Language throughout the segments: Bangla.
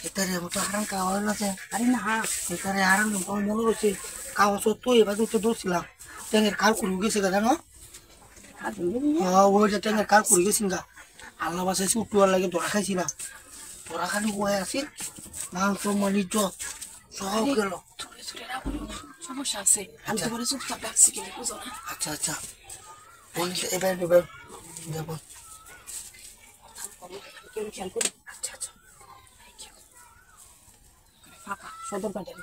Itare mo to harang kawan na siya. আরে না Itare harang yung pang mulu si kawan so to iba to do sila. Tengah kal kurugi sih kan no? Oh, wo je tengah kal kurugi sih enggak. Allah bahasa sih utuan lagi to rakai sila. To rakai ni gua asin. Nang so mani jo. So kelo. সমস্যা আছে আমি তোমার চুপচাপ রাখছি কিন্তু বুঝো না আচ্ছা আচ্ছা বল এবার এবার দেব কেউ খেয়াল করি আচ্ছা আচ্ছা ফাঁকা সদর বাটের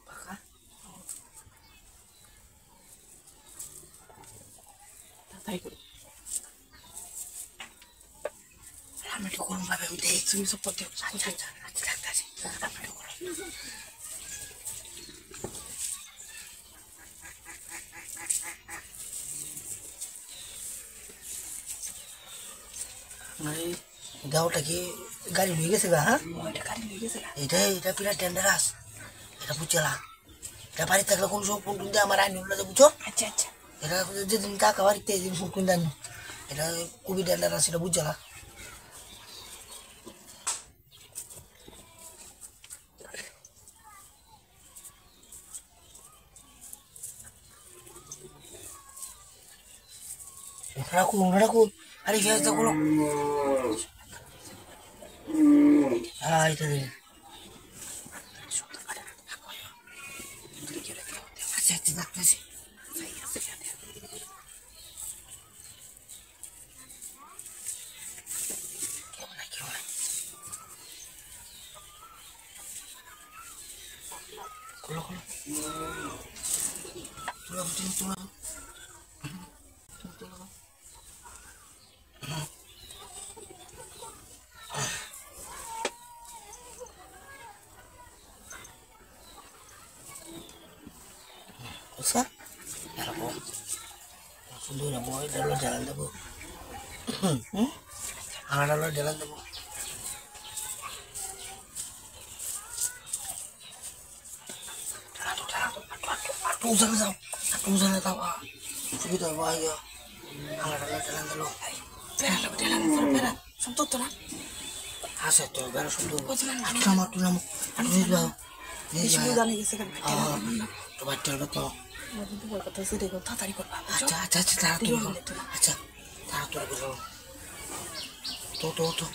ফাঁকা তাই করি আমি একটু গরম ভাবে আমি দেখি তুমি সব করতে আচ্ছা আচ্ছা আচ্ছা লাগতেছে আমি একটু গরম মানে গাওটা কি গাড়ি নিয়ে গেছে গা হ্যাঁ ওইটা গাড়ি নিয়ে গেছে এটা পিলা ডেঞ্জারাস এটা বুঝলা এটা বাড়ি থাকলে কোন সময় ফোন দিয়ে আমার আইন হলো বুঝছো আচ্ছা আচ্ছা এটা যেদিন কাকা বাড়িতে যেদিন ফোন করে দেন এটা খুবই ডেঞ্জারাস এটা বুঝলা রাখো আরে কি আছে বলো হ্যাঁ এটা দিন আচ্ছা আচ্ছা ডাক্তারছি খোলো খোলো তুলো তুলো Bisa? Ya bu, langsung dulu boy, dulu jalan deh bu. Ada dulu jalan deh bu. Aduh, jangan tahu. Sudah bahaya. Ada dulu jalan dulu. Pera, sumpah tuh lah. Aset tuh, baru sudah. Aduh, Aduh, ini bang. এই সুবিধানে গেছে কেন Coba jalan betul. তোমার কথা সে দেখো তাড়াতাড়ি করবা আচ্ছা তাড়াতাড়ি করো আচ্ছা তাড়াতাড়ি করো তো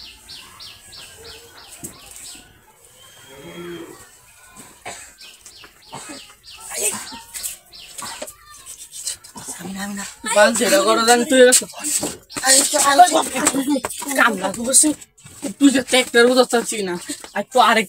আমি না বালছেটা করো জানি তুই এসে কামলা তো বসে তুই যে ট্র্যাক্টর বুঝতে পারছিস না আর তো আরেক